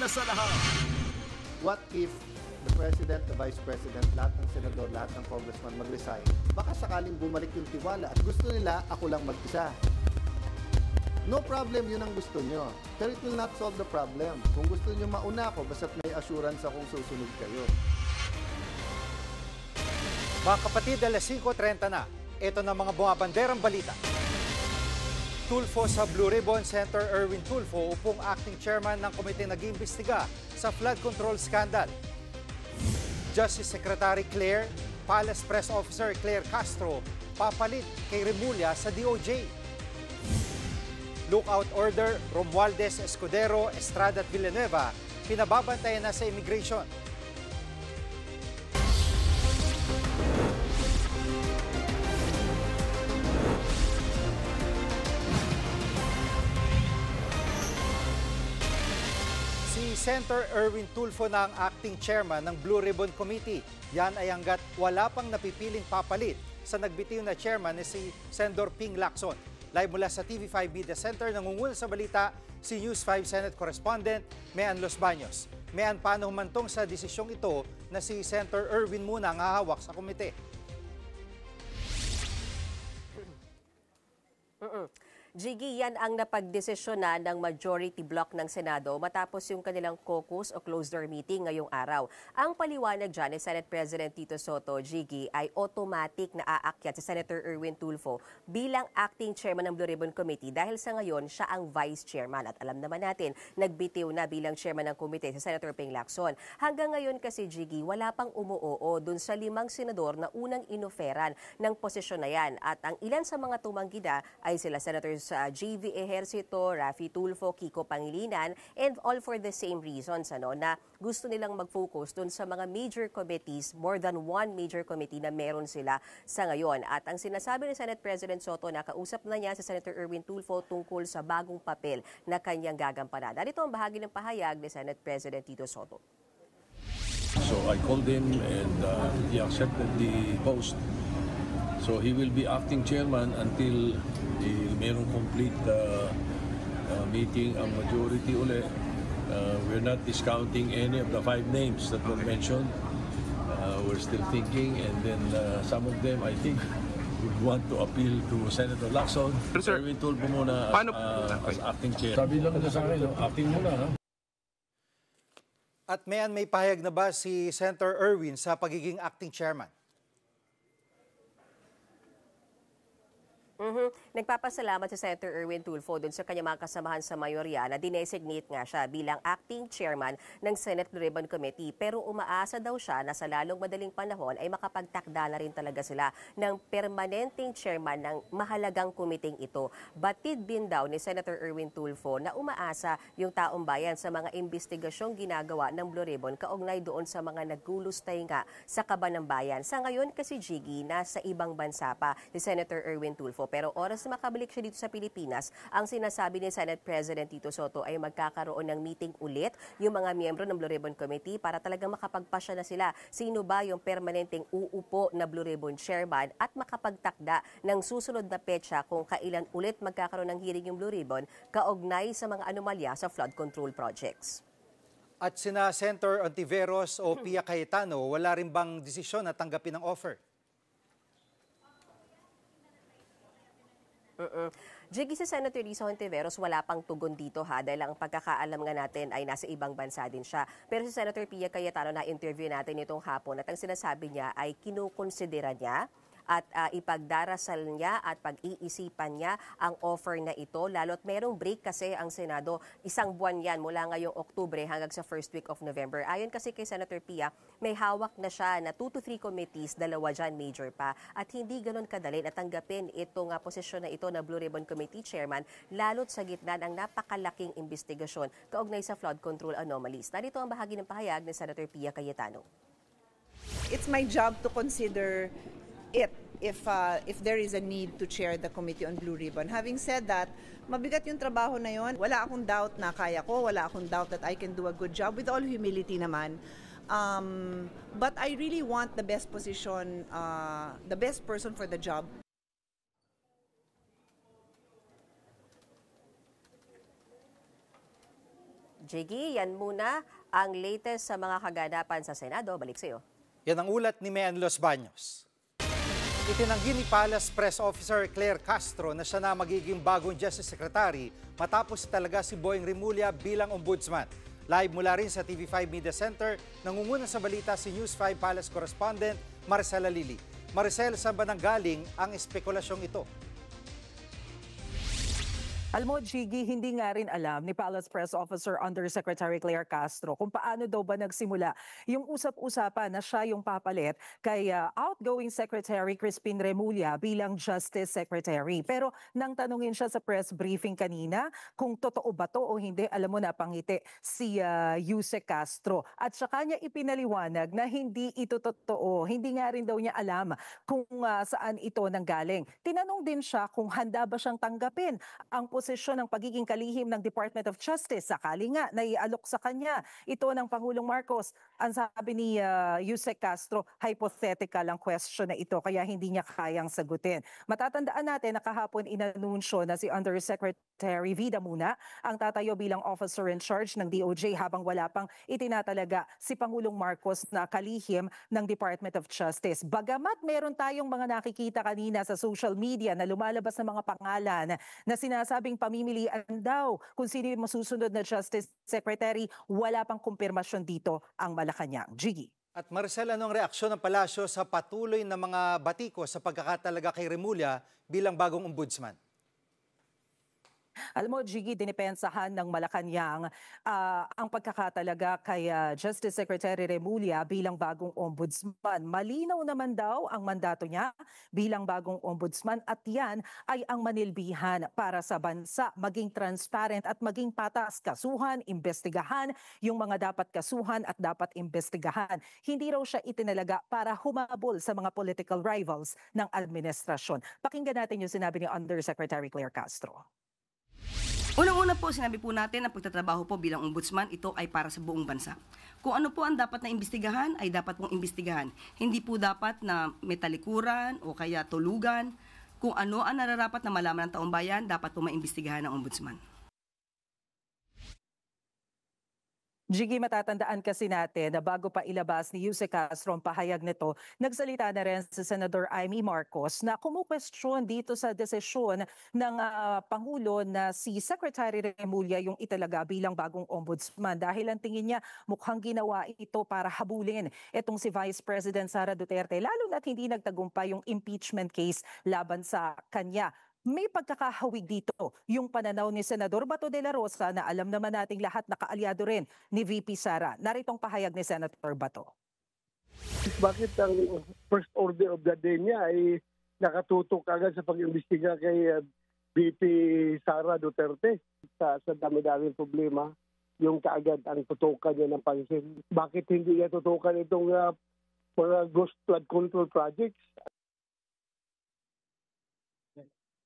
una sa lahat. What if the President, the Vice President, lahat ng Senador, lahat ng Congressman mag-resign? Baka sakaling bumalik yung tiwala at gusto nila ako lang mag-isa. No problem, yun ang gusto nyo. Pero it will not solve the problem. Kung gusto nyo mauna ako, basta't may assurance akong susunod kayo. Mga kapatid, alas 5:30 na. Ito na mga bumabanderang balita. Tulfo sa Blue Ribbon Center, Erwin Tulfo, upong acting chairman ng komite nag-iimbestiga sa flood control scandal. Justice Secretary Claire, Palace Press Officer Claire Castro, papalit kay Remulla sa DOJ. Lookout order, Romualdez, Escudero, Estrada at Villanueva, pinababantayan na sa immigration. Si Senator Erwin Tulfo na ang acting chairman ng Blue Ribbon Committee. Yan ay hanggat wala pang napipiling papalit sa nagbitiw na chairman ni si Senador Ping Lacson. Live mula sa TV5 Media Center, nangunguna sa balita si News 5 Senate Correspondent Mean Los Baños. Mean, paano humantong sa desisyong ito na si Senator Erwin muna ang hahawak sa komite? Jiggy, yan ang napagdesisyonan ng majority block ng Senado matapos yung kanilang caucus o closed-door meeting ngayong araw. Ang paliwanag dyan ni Senate President Tito Soto, Jiggy, ay automatic na aakyat si Senator Erwin Tulfo bilang acting chairman ng Blue Ribbon Committee dahil sa ngayon siya ang vice chairman. At alam naman natin, nagbitiw na bilang chairman ng komite si Senator Ping Lacson. Hanggang ngayon kasi, Jiggy, wala pang umuoo dun sa 5 senador na unang inoferan ng posisyon na yan. At ang ilan sa mga tumanggi na ay sila Senators sa JV Ejercito, Raffy Tulfo, Kiko Pangilinan, and all for the same reasons, na gusto nilang mag-focus dun sa mga major committees, more than one major committee na meron sila sa ngayon. At ang sinasabi ni Senate President Soto, nakausap na niya si Senator Erwin Tulfo tungkol sa bagong papel na kanyang gagampanan. Narito ang bahagi ng pahayag ni Senate President Tito Soto. So I called him and he accepted the post. So he will be acting chairman until mayroong complete meeting ang majority ulit. We're not discounting any of the 5 names that were mentioned. We're still thinking, and then some of them I think would want to appeal to Senator Lacson. Erwin Tulfo muna as acting chair. Sabi lang na sa akin, acting muna. At may pahayag na ba si Senator Erwin sa pagiging acting chairman? Nagpapasalamat si Senator Erwin Tulfo dun sa kanyang mga kasamahan sa mayorya na dinesignate nga siya bilang acting chairman ng Senate Blue Ribbon Committee. Pero umaasa daw siya na sa lalong madaling panahon ay makapagtakda na rin talaga sila ng permanenteng chairman ng mahalagang komiting ito. Batid din daw ni Senator Erwin Tulfo na umaasa yung taong bayan sa mga investigasyong ginagawa ng Blue Ribbon kaugnay doon sa mga nagulustay nga sa kaban ng bayan. Sa ngayon kasi, Jiggy, nasa ibang bansa pa si Senator Erwin Tulfo. Pero oras na makabalik siya dito sa Pilipinas, ang sinasabi ni Senate President Tito Soto ay magkakaroon ng meeting ulit yung mga miyembro ng Blue Ribbon Committee para talagang makapagpasya na sila sino ba yung permanenteng uupo na Blue Ribbon Chairman at makapagtakda ng susunod na petsa kung kailan ulit magkakaroon ng hearing yung Blue Ribbon kaugnay sa mga anomalya sa flood control projects. At sina Senator Ontiveros o Pia Cayetano, wala rin bang desisyon na tanggapin ang offer? Jiggy, si Senator Risa Hontiveros wala pang tugon dito dahil ang pagkakaalam nga natin ay nasa ibang bansa din siya. Pero si Senator Pia Cayetano na interview natin itong hapon at ang sinasabi niya ay kinukonsidera niya at ipagdarasal niya at pag-iisipan niya ang offer na ito. Lalo't merong break kasi ang Senado, 1 buwan yan mula ngayong Oktubre hanggang sa first week of November. Ayon kasi kay Senator Pia, may hawak na siya na 2 to 3 committees, 2 dyan major pa. At hindi ganon kadali na tanggapin itong posisyon na ito na Blue Ribbon Committee Chairman, lalo't sa gitna ng napakalaking investigasyon kaugnay sa flood control anomalies. Narito ang bahagi ng pahayag ni Senator Pia Cayetano. It's my job to consider it if there is a need to chair the Committee on Blue Ribbon. Having said that, mabigat yung trabaho na yon. Wala akong doubt na kaya ko, wala akong doubt that I can do a good job, with all humility naman. But I really want the best position, the best person for the job. Jiggy, yan muna ang latest sa mga kaganapan sa Senado. Balik sa iyo. Yan ang ulat ni Mean Los Baños. Itinanggi ni Palace Press Officer Claire Castro na siya na magiging bagong Justice Secretary matapos talaga si Boying Rimulya bilang ombudsman. Live mula rin sa TV5 Media Center, nangunguna sa balita si News 5 Palace Correspondent Maricela Lili. Maricel, saan ba nanggaling ang espekulasyong ito? Alam mo, Jiggy, hindi nga rin alam ni Palace Press Officer Undersecretary Claire Castro kung paano daw ba nagsimula yung usap-usapan na siya yung papalit kay outgoing Secretary Crispin Remulla bilang Justice Secretary. Pero nang tanungin siya sa press briefing kanina kung totoo ba to o hindi, alam mo, napangiti si Yusek Castro. At saka niya ipinaliwanag na hindi ito totoo. Hindi nga rin daw niya alam kung saan ito nanggaling. Tinanong din siya kung handa ba siyang tanggapin ang posisyon ng pagiging kalihim ng Department of Justice sakali nga naialok sa kanya ito ng Pangulong Marcos. Ang sabi ni Yusek Castro, hypothetical ang question na ito kaya hindi niya kayang sagutin. Matatandaan natin na kahapon inanunsyo na si Undersecretary Vida Muna ang tatayo bilang officer in charge ng DOJ habang wala pang itinatalaga si Pangulong Marcos na kalihim ng Department of Justice. Bagamat meron tayong mga nakikita kanina sa social media na lumalabas ng mga pangalan na sinasabing pamimilian daw kung sino yung masusunod na Justice Secretary, wala pang kumpirmasyon dito ang Malacanang. Jiggy. At Maricel, anong reaksyon ng palasyo sa patuloy na mga batiko sa pagkakatalaga kay Remulla bilang bagong ombudsman? Alam mo, Jiggy, dinipensahan ng Malacanang ang pagkakatalaga kay Justice Secretary Remulla bilang bagong ombudsman. Malinaw naman daw ang mandato niya bilang bagong ombudsman at yan ay ang manilbihan para sa bansa, maging transparent at maging patas, kasuhan, imbestigahan yung mga dapat kasuhan at dapat imbestigahan. Hindi raw siya itinalaga para humabol sa mga political rivals ng administrasyon. Pakinggan natin yung sinabi ni Undersecretary Claire Castro. Unang-una po, sinabi po natin na pagtatrabaho po bilang ombudsman, ito ay para sa buong bansa. Kung ano po ang dapat na imbestigahan, ay dapat pong imbestigahan. Hindi po dapat na metalikuran o kaya tulugan. Kung ano ang nararapat na malaman ng taong bayan, dapat po maimbestigahan ng ombudsman. Jiggy, matatandaan kasi natin na bago pa ilabas ni Yusek Castro ang pahayag nito, nagsalita na rin si Senator Amy Marcos na kumukwestiyon dito sa desisyon ng Pangulo na si Secretary Remulla yung italaga bilang bagong ombudsman dahil ang tingin niya mukhang ginawa ito para habulin itong si Vice President Sara Duterte lalo na't hindi nagtagumpay yung impeachment case laban sa kanya. May pagkakahawig dito yung pananaw ni Senador Bato de la Rosa na alam naman nating lahat na kaalyado rin ni VP Sara. Naritong pahayag ni Senator Bato. Bakit ang first order of the day niya ay nakatutok agad sa pag-imbestiga kay VP Sara Duterte sa dami-daming problema, yung kaagad ang tutukan niya ng pansin. Bakit hindi niya tutukan itong mga ghost flood control projects?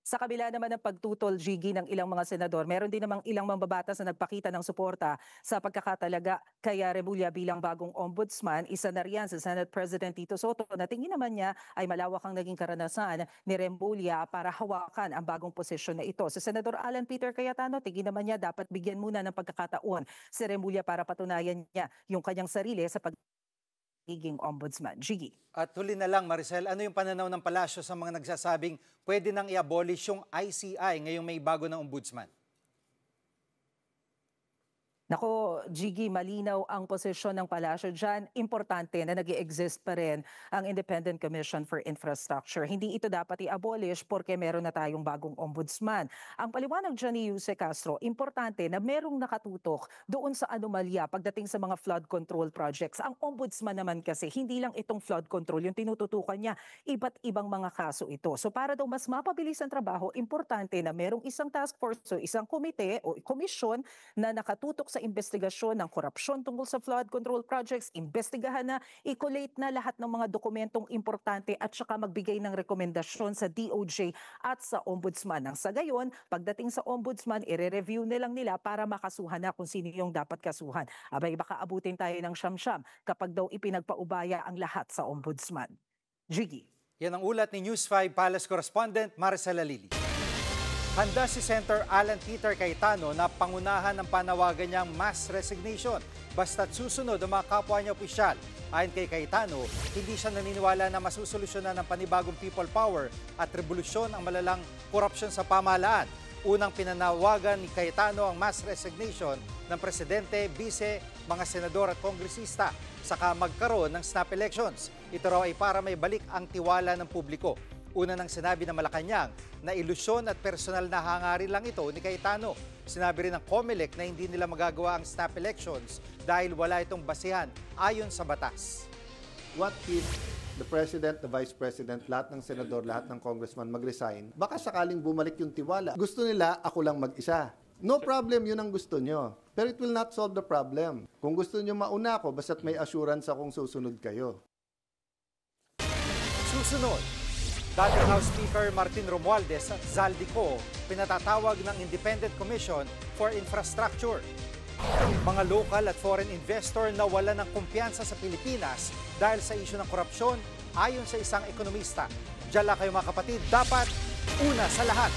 Sa kabila naman ng pagtutol, Jiggy, ng ilang mga senador, meron din namang ilang mambabatas na nagpakita ng suporta sa pagkakatalaga kay Remulla bilang bagong ombudsman. Isa na riyan si Senate President Tito Soto na tingin naman niya ay malawak ang naging karanasan ni Remulla para hawakan ang bagong posisyon na ito. Si Senador Alan Peter Cayetano, tingin naman niya dapat bigyan muna ng pagkakataon si Remulla para patunayan niya yung kanyang sarili sa pagiging ombudsman. Jiggy. At huli na lang, Maricel, ano yung pananaw ng palasyo sa mga nagsasabing pwede nang i-abolish yung ICI ngayong may bago ng ombudsman? Nako, Jiggy, malinaw ang posisyon ng palasyo dyan. Importante na nag-i-exist pa rin ang Independent Commission for Infrastructure. Hindi ito dapat i-abolish porque meron na tayong bagong ombudsman. Ang paliwanag dyan ni Yusek Castro, importante na merong nakatutok doon sa anomalya pagdating sa mga flood control projects. Ang ombudsman naman kasi, hindi lang itong flood control yung tinututukan niya, iba't ibang mga kaso ito. So para daw mas mapabilis ang trabaho, importante na merong isang task force o isang komite o komisyon na nakatutok sa investigasyon ng korupsyon tungkol sa flood control projects, investigahan na, i-collate na lahat ng mga dokumentong importante at saka magbigay ng rekomendasyon sa DOJ at sa Ombudsman. Nang sa gayon, pagdating sa Ombudsman, i-review na lang nila para makasuhan na kung sino yung dapat kasuhan. Abay, baka abutin tayo ng siyam-siyam kapag daw ipinagpaubaya ang lahat sa Ombudsman. Jiggy. Yan ang ulat ni News 5 Palace Correspondent Maricela Lili. Handa si Senator Alan Peter Cayetano na pangunahan ng panawagan niyang mass resignation basta't susunod ang mga kapwa niya opisyal. Ayon kay Cayetano, hindi siya naniniwala na masusolusyonan ng panibagong people power at revolusyon ang malalang korupsyon sa pamahalaan. Unang pinanawagan ni Cayetano ang mass resignation ng presidente, bise, mga senador at kongresista saka magkaroon ng snap elections. Ito raw ay para may balik ang tiwala ng publiko. Una nang sinabi ng Malacanang na ilusyon at personal na hangarin lang ito ni Cayetano. Sinabi rin ng COMELEC na hindi nila magagawa ang snap elections dahil wala itong basihan ayon sa batas. What if the President, the Vice President, lahat ng senador, lahat ng congressman mag-resign? Baka sakaling bumalik yung tiwala. Gusto nila, ako lang mag-isa. No problem, yun ang gusto nyo. Pero it will not solve the problem. Kung gusto nyo mauna ako, basta't may assurance akong susunod kayo. Susunod, dating House Speaker Martin Romualdez at Zaldico pinatatawag ng Independent Commission for Infrastructure. Mga local at foreign investor na wala ng kumpiyansa sa Pilipinas dahil sa isyu ng korupsyon ayon sa isang ekonomista. Diyan lang kayo mga kapatid, dapat una sa lahat.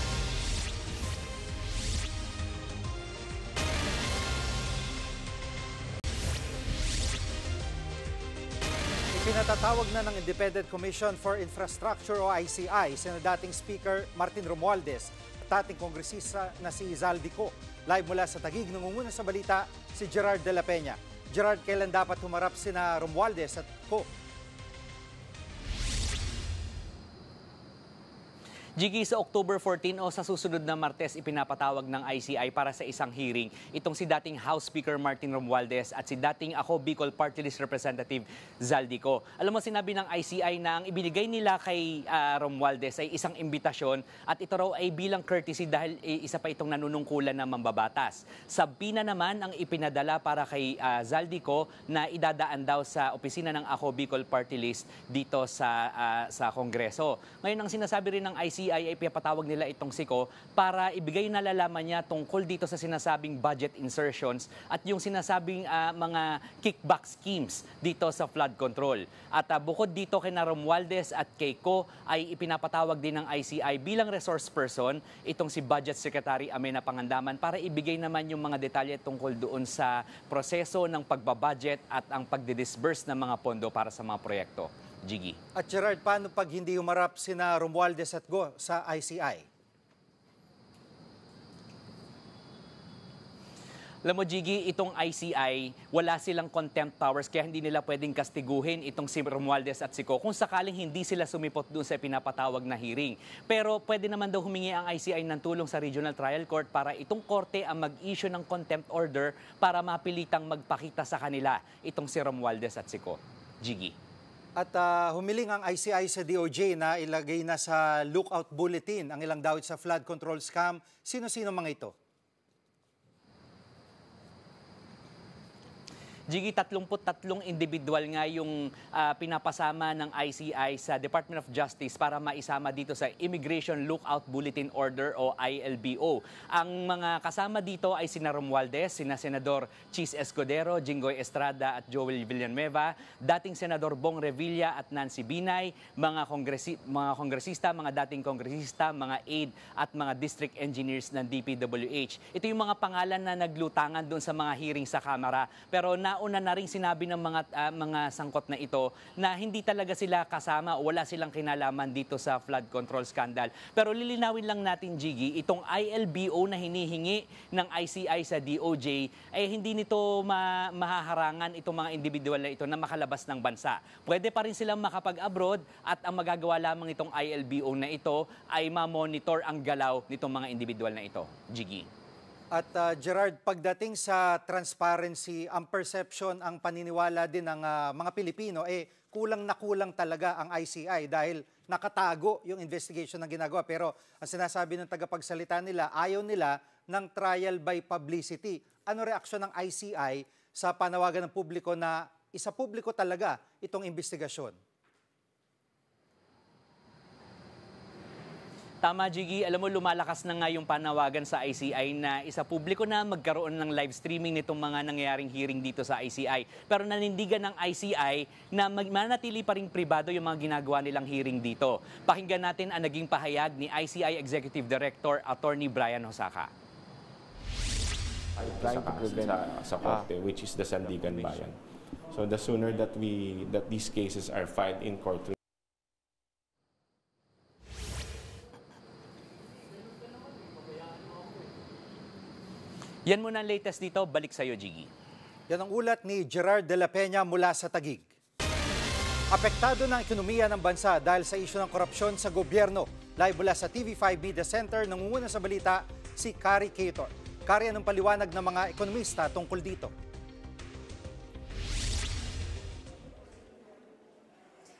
Pinatatawag na ng Independent Commission for Infrastructure o ICI sina dating Speaker Martin Romualdez at dating kongresista na si Zaldico. Live mula sa Taguig, nangunguna sa balita si Gerard de la Peña. Gerard, kailan dapat humarap sina Romualdez at Co? Jiggy, sa October 14 o sa susunod na Martes, ipinapatawag ng ICI para sa isang hearing itong si dating House Speaker Martin Romualdez at si dating Ako Bicol Party List Representative Zaldico. Alam mo, sinabi ng ICI na ang ibinigay nila kay Romualdez ay isang imbitasyon at ito raw ay bilang courtesy dahil isa pa itong nanunungkulan ng mambabatas. Sabina naman ang ipinadala para kay Zaldico na idadaan daw sa opisina ng Ako Bicol Party List dito sa Kongreso. Ngayon, ang sinasabi rin ng ICI ay ipapatawag nila itong SICO para ibigay nalalaman niya tungkol dito sa sinasabing budget insertions at yung sinasabing mga kickback schemes dito sa flood control. At bukod dito kay Romualdez at kay Co ay ipinapatawag din ng ICI bilang resource person itong si Budget Secretary Amenah Pangandaman para ibigay naman yung mga detalye tungkol doon sa proseso ng pagbabudget at ang pagdidisburse ng mga pondo para sa mga proyekto. Jiggy. At Gerard, paano pag hindi humarap sina Romualdez at Go sa ICI? Alam mo, Jiggy, itong ICI, wala silang contempt powers kaya hindi nila pwedeng kastiguhin itong si Romualdez at si Co kung sakaling hindi sila sumipot doon sa pinapatawag na hearing. Pero pwede naman daw humingi ang ICI ng tulong sa Regional Trial Court para itong korte ang mag-issue ng contempt order para mapilitang magpakita sa kanila itong si Romualdez at si Co. Jiggy. At humiling ang ICI sa DOJ na ilagay na sa lookout bulletin ang ilang dawit sa flood control scam. Sino-sino mga ito? Jiggy, 33 individual nga yung pinapasama ng ICI sa Department of Justice para maisama dito sa Immigration Lookout Bulletin Order o ILBO. Ang mga kasama dito ay sina Romualdez, sina Senador Chis Escudero, Jinggoy Estrada at Joel Villanueva, dating Senador Bong Revilla at Nancy Binay, mga kongresista, mga dating kongresista, mga aide at mga district engineers ng DPWH. Ito yung mga pangalan na naglutangan doon sa mga hearing sa Kamara. Pero nauna na rin sinabi ng mga sangkot na ito na hindi talaga sila kasama o wala silang kinalaman dito sa flood control scandal. Pero lilinawin lang natin, Jiggy, itong ILBO na hinihingi ng ICI sa DOJ ay hindi nito mahaharangan itong mga individual na ito na makalabas ng bansa. Pwede pa rin silang makapag-abroad at ang magagawa lamang itong ILBO na ito ay ma-monitor ang galaw nitong mga individual na ito. Jiggy. At Gerard, pagdating sa transparency, ang perception, ang paniniwala din ng mga Pilipino, kulang na kulang talaga ang ICI dahil nakatago yung investigation na ginagawa. Pero ang sinasabi ng tagapagsalita nila, ayaw nila ng trial by publicity. Ano reaksyon ng ICI sa panawagan ng publiko na isa publiko talaga itong investigasyon? Tama, Jiggy. Alam mo, lumalakas na nga yung panawagan sa ICI na isa publiko na magkaroon ng live streaming nitong mga nangyayaring hearing dito sa ICI. Pero nanindigan ng ICI na manatili pa ring pribado yung mga ginagawa nilang hearing dito. Pakinggan natin ang naging pahayag ni ICI Executive Director Attorney Brian Hosaka. Trying to prevent sa korte, which is the Sandigan Bayan. So the sooner that these cases are filed in court. Yan muna ang latest dito. Balik sa'yo, Jiggy. Yan ang ulat ni Gerard de la Peña mula sa Taguig. Apektado ng ekonomiya ng bansa dahil sa isyu ng korupsyon sa gobyerno. Live mula sa TV5 Media Center, nangunguna sa balita si Kari Cator. Kari, anong paliwanag ng mga ekonomista tungkol dito?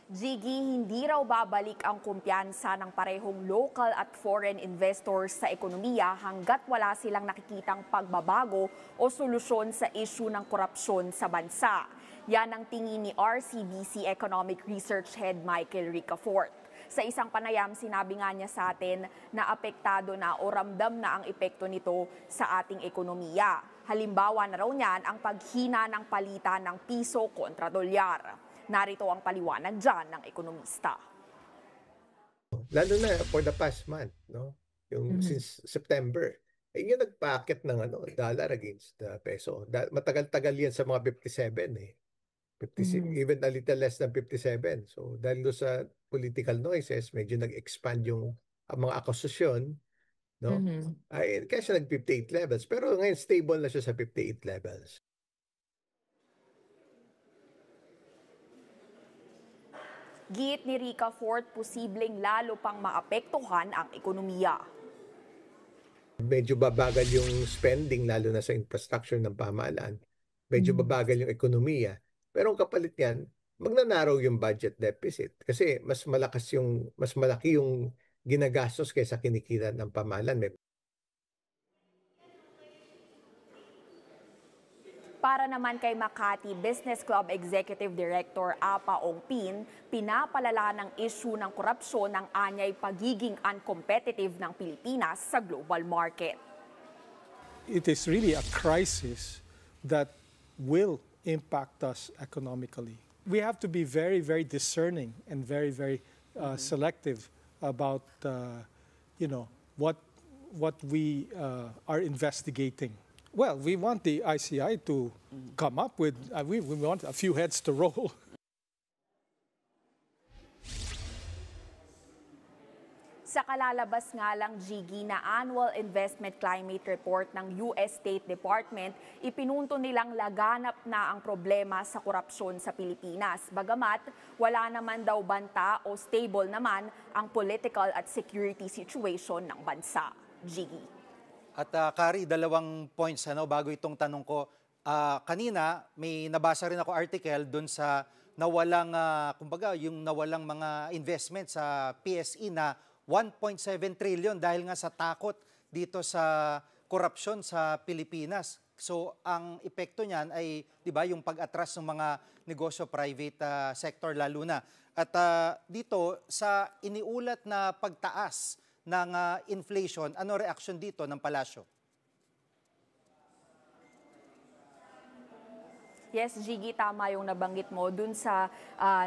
Jiggy, hindi raw babalik ang kumpiyansa ng parehong local at foreign investors sa ekonomiya hanggat wala silang nakikitang pagbabago o solusyon sa issue ng korupsyon sa bansa. Yan ang tingin ni RCBC Economic Research Head Michael Ricafort. Sa isang panayam, sinabi nga niya sa atin na apektado na o ramdam na ang epekto nito sa ating ekonomiya. Halimbawa na raw niyan ang paghina ng palitan ng piso kontra dolyar. Narito ang paliwanag dyan ng ekonomista. Lalo na for the past month, no? Yung since September, yung nagpacket ng dollar against the peso. Matagal-tagal yan sa mga 57 eh. 57, even a little less than 57. So dahil sa political noises, medyo nag-expand yung mga akusasyon, no? Ay, kaya siya nag-58 levels. Pero ngayon stable na siya sa 58 levels. Giit ni Ricafort, posibleng lalo pang maapektuhan ang ekonomiya. Medyo babagal yung spending lalo na sa infrastructure ng pamahalaan. Medyo babagal yung ekonomiya. Pero ang kapalit niyan, magnanarrow yung budget deficit kasi mas malaki yung ginagastos kaysa kinikita ng pamahalaan. Para naman kay Makati Business Club Executive Director Apa Ongpin, pinapalala ng issue ng korupsyon ng anyay pagiging uncompetitive ng Pilipinas sa global market. It is really a crisis that will impact us economically. We have to be very, very discerning and very, very selective about what we are investigating. Well, we want the ICI to come up with, we want a few heads to roll. Sa kalalabas nga lang, Jiggy, na Annual Investment Climate Report ng US State Department, ipinunto nilang laganap na ang problema sa korupsyon sa Pilipinas. Bagamat wala naman daw banta o stable naman ang political at security situation ng bansa. Jiggy. At Kari, 2 points bago itong tanong ko. Kanina may nabasa rin ako article doon sa nawalang yung nawalang mga investment sa PSE na 1.7 trillion dahil nga sa takot dito sa korupsyon sa Pilipinas. So ang epekto niyan ay 'di ba yung pag-atras ng mga negosyo private sector lalo na. At dito sa iniulat na pagtaas ng inflation, ano reaction dito ng palasyo? Yes, Jiggy, tama yung nabanggit mo. Dun sa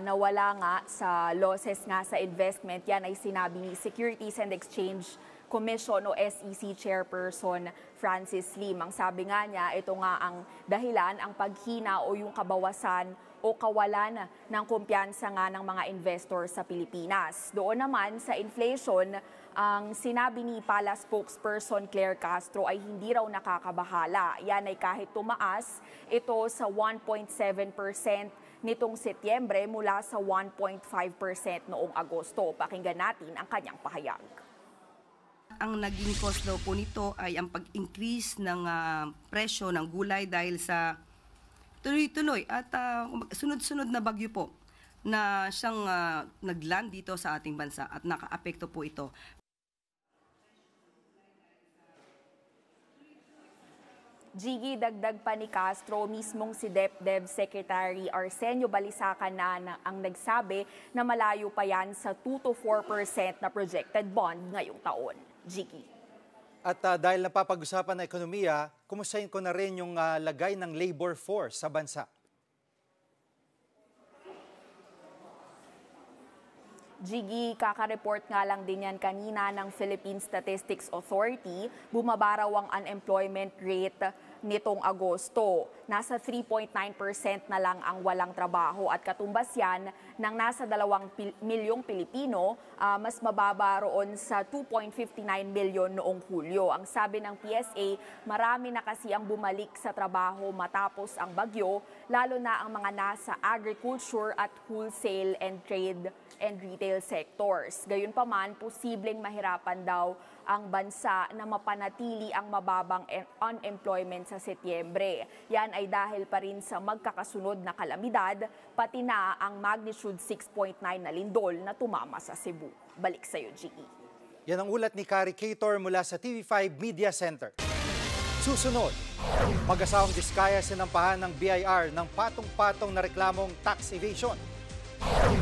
nawala nga sa losses nga sa investment, yan ay sinabi ni Securities and Exchange Commission o SEC Chairperson Francis Lim. Ang sabi nga niya, ito nga ang dahilan, ang paghina o yung kabawasan o kawalan ng kumpiyansa nga ng mga investor sa Pilipinas. Doon naman sa inflation, ang sinabi ni Pala spokesperson Claire Castro ay hindi raw nakakabahala. Yan ay kahit tumaas ito sa 1.7% nitong Setyembre mula sa 1.5% noong Agosto. Pakinggan natin ang kanyang pahayag. Ang naging cause daw po nito ay ang pag-increase ng presyo ng gulay dahil sa tuloy-tuloy at sunod-sunod na bagyo po na siyang nagland dito sa ating bansa at nakaapekto po ito. Jiggy, dagdag pa ni Castro, mismong si DepDev Secretary Arsenio Balisacan na ang nagsabi na malayo pa yan sa 2 to 4% na projected bond ngayong taon. Jiggy. At dahil napapag-usapan ng ekonomiya, kumustahin ko na rin yung lagay ng labor force sa bansa. Jiggy, kaka-report nga lang din yan kanina ng Philippine Statistics Authority, bumaba raw ang unemployment rate nitong Agosto. Nasa 3.9% na lang ang walang trabaho at katumbas yan ng nasa 2 milyong Pilipino, mas mababa roon sa 2.59 milyon noong Hulyo. Ang sabi ng PSA, marami na kasi ang bumalik sa trabaho matapos ang bagyo, lalo na ang mga nasa agriculture at wholesale and trade and retail sectors. Gayunpaman, posibleng mahirapan daw ang bansa na mapanatili ang mababang unemployment sa Setyembre. Yan ay dahil pa rin sa magkakasunod na kalamidad, pati na ang magnitude 6.9 na lindol na tumama sa Cebu. Balik sa iyo, G.E. Yan ang ulat ni Kari Cator mula sa TV5 Media Center. Susunod, mag-asawang Diskaya sinampahan ng BIR ng patong-patong na reklamong tax evasion.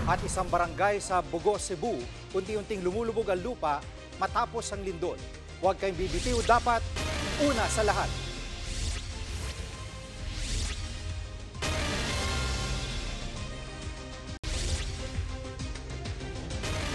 At isang barangay sa Bugos, Cebu, unti-unting lumulubog ang lupa matapos ang lindol. Huwag kayong bibitiw, dapat una sa lahat.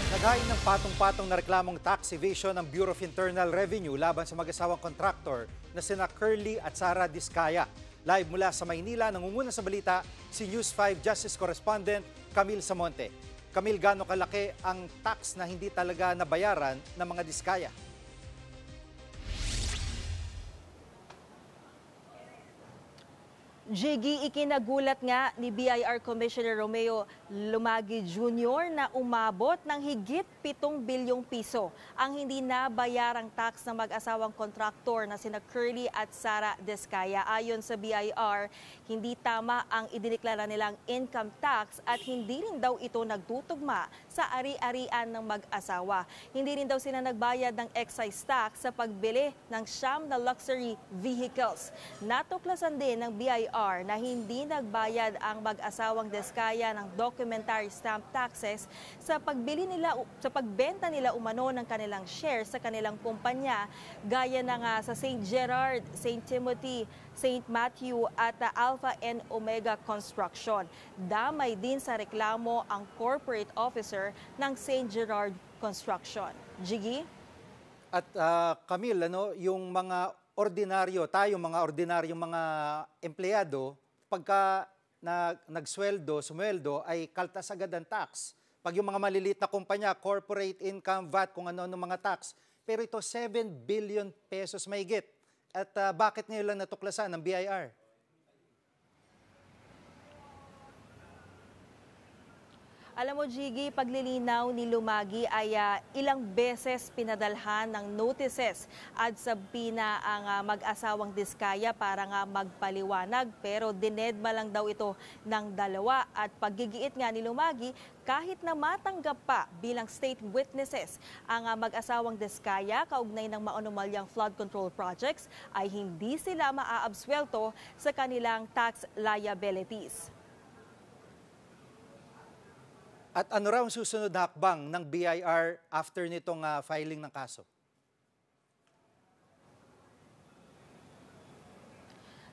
Naghain ng patong-patong na reklamong tax evasion ng Bureau of Internal Revenue laban sa mag-asawang kontraktor na sina Curly at Sara Diskaya. Live mula sa Maynila, nangunguna sa balita si News 5 Justice Correspondent Camille Samonte. Camille, gaano kalaki ang tax na hindi talaga nabayaran ng mga Diskaya? Jiggy, ikinagulat nga ni BIR Commissioner Romeo Lumagi Jr. na umabot ng higit 7 bilyong piso ang hindi nabayarang tax ng mag-asawang kontraktor na sina Curly at Sara Diskaya. Ayon sa BIR, hindi tama ang idineklara nilang income tax at hindi rin daw ito nagtutugma sa ari-arian ng mag-asawa. Hindi rin daw sila nagbayad ng excise tax sa pagbili ng 9 na luxury vehicles. Natuklasan din ng BIR na hindi nagbayad ang mag-asawang Diskaya ng documentary stamp taxes sa pagbenta nila umano ng kanilang shares sa kanilang kumpanya gaya na nga sa St. Gerard, St. Timothy, St. Matthew at Alpha and Omega Construction. Damay din sa reklamo ang corporate officer ng St. Gerard Construction. Jiggy? At Camille, yung mga tayong mga ordinaryong mga empleyado, pagka nagsweldo, sumweldo, ay kaltas agad ang tax. Pag yung mga maliliit na kumpanya, corporate income, VAT, kung ano-ano mga tax. Pero ito, 7 billion pesos mahigit. At bakit ngayon lang natuklasan ng BIR? Alam mo, Jiggy, paglilinaw ni Lumagi ay ilang beses pinadalhan ng notices at sabina ang mag-asawang Diskaya para nga magpaliwanag. Pero dinedma lang daw ito ng 2 at paggigiit nga ni Lumagi, kahit na matanggap pa bilang state witnesses ang mag-asawang Diskaya kaugnay ng maanomalyang flood control projects, ay hindi sila maaabswelto sa kanilang tax liabilities. At ano raw ang susunod na hakbang ng BIR after nitong filing ng kaso?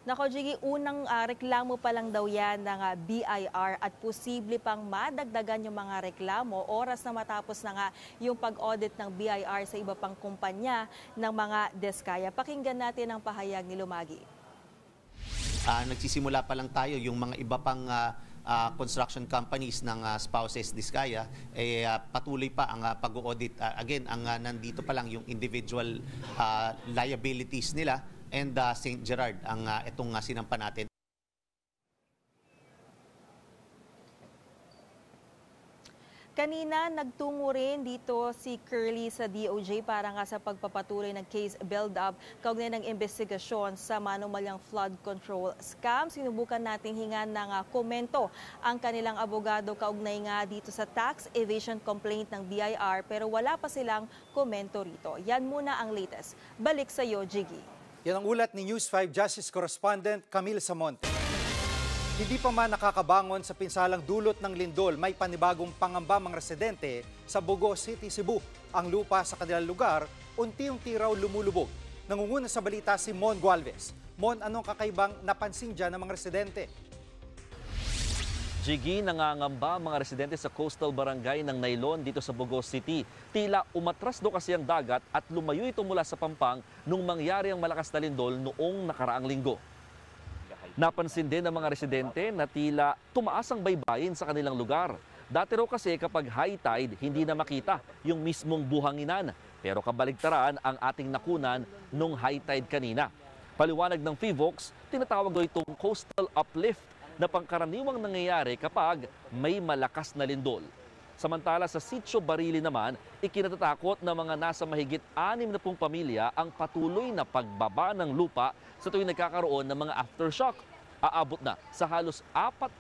Nako, Jiggy, unang reklamo pa lang daw yan ng BIR at posible pang madagdagan yung mga reklamo oras na matapos na nga yung pag-audit ng BIR sa iba pang kumpanya ng mga Diskaya. Pakinggan natin ang pahayag ni Lumagi. Nagsisimula pa lang tayo, yung mga iba pang construction companies ng spouses Diskaya, patuloy pa ang pag-audit. Again, nandito pa lang yung individual liabilities nila and St. Gerard ang itong sinampa natin. Kanina, nagtungo rin dito si Curly sa DOJ para nga sa pagpapatuloy ng case build-up kaugnay ng investigasyon sa maanomalyang flood control scam. Sinubukan nating hingan ng komento ang kanilang abogado kaugnay nga dito sa tax evasion complaint ng BIR pero wala pa silang komento rito. Yan muna ang latest. Balik sa iyo, Jiggy. Yan ang ulat ni News 5 Justice Correspondent Camille Samonte. Hindi pa man nakakabangon sa pinsalang dulot ng lindol, may panibagong pangamba mga residente sa Bogo City, Cebu. Ang lupa sa kanilang lugar, unti-unti raw lumulubog. Nangunguna sa balita si Mon Gualvez. Mon, anong kakaibang napansin dyan ng mga residente? Jiggy, nangangamba mga residente sa coastal barangay ng Nailon dito sa Bogo City. Tila umatras do kasi ang dagat at lumayo ito mula sa Pampang nung mangyari ang malakas na lindol noong nakaraang linggo. Napansin din ng mga residente na tila tumaas ang baybayin sa kanilang lugar. Dati raw kasi kapag high tide, hindi na makita yung mismong buhanginan. Pero kabaligtaran ang ating nakunan nung high tide kanina. Paliwanag ng PHIVOLCS, tinatawag daw itong coastal uplift na pangkaraniwang nangyayari kapag may malakas na lindol. Samantala sa Sitio Barili naman, ikinatatakot na mga nasa mahigit 60 pamilya ang patuloy na pagbaba ng lupa sa tuwing nagkakaroon ng mga aftershock. Aabot na sa halos apat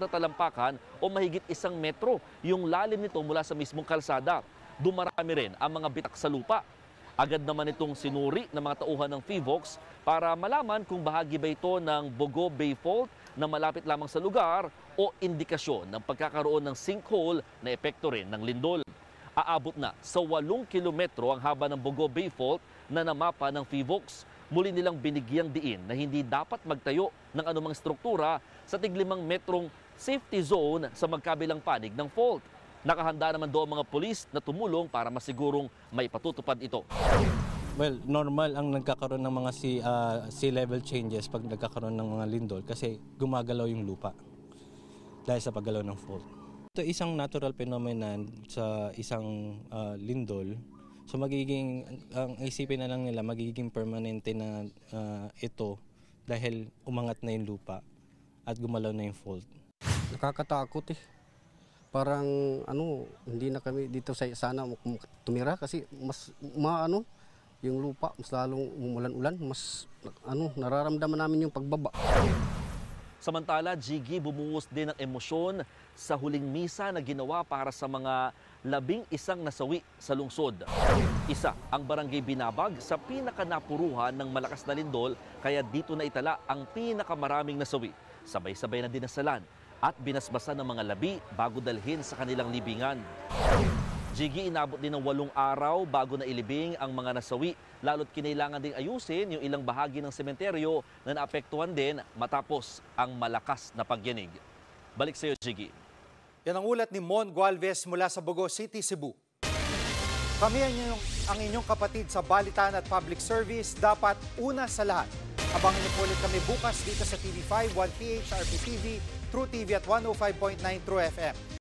na talampakan o mahigit 1 metro yung lalim nito mula sa mismong kalsada. Dumarami rin ang mga bitak sa lupa. Agad naman itong sinuri ng mga tauhan ng PHIVOLCS para malaman kung bahagi ba ito ng Bogo Bay Fault na malapit lamang sa lugar o indikasyon ng pagkakaroon ng sinkhole na epekto rin ng lindol. Aabot na sa 8 kilometro ang haba ng Bogo Bay Fault na namapa ng PHIVOLCS. Muli nilang binigyang diin na hindi dapat magtayo ng anumang struktura sa tig 5 metrong safety zone sa magkabilang panig ng fault. Nakahanda naman doon mga pulis na tumulong para masigurong may patutupad ito. Well, normal ang nagkakaroon ng mga sea level changes pag nagkakaroon ng mga lindol kasi gumagalaw yung lupa dahil sa paggalaw ng fault. Ito isang natural phenomenon sa isang lindol. So magiging, ang isipin na lang nila, magiging permanente na ito dahil umangat na yung lupa at gumalaw na yung fault. Nakakatakot eh. Parang hindi na kami dito sana tumira kasi mas yung lupa, mas lalong umulan-ulan, mas nararamdaman namin yung pagbaba. Samantala, Jiggy, bumuhos din ang emosyon sa huling misa na ginawa para sa mga 11 nasawi sa lungsod. Isa ang barangay Binabag sa pinakanapuruhan ng malakas na lindol, kaya dito na itala ang pinakamaraming nasawi. Sabay-sabay na dinasalan at binasbasan ng mga labi bago dalhin sa kanilang libingan. Jiggy, inabot din ng 8 araw bago na ilibing ang mga nasawi, lalo't kinailangan ding ayusin yung ilang bahagi ng sementeryo na naapektuhan din matapos ang malakas na pagyanig. Balik sa iyo, Jiggy. Yan ang ulat ni Mon Gualvez mula sa Bogo City, Cebu. Kami ang inyong kapatid sa Balitaan at Public Service, dapat una sa lahat. Abangan niyo po ulit kami bukas dito sa TV5, 1PH, RPTV, True TV at 105.9 True FM.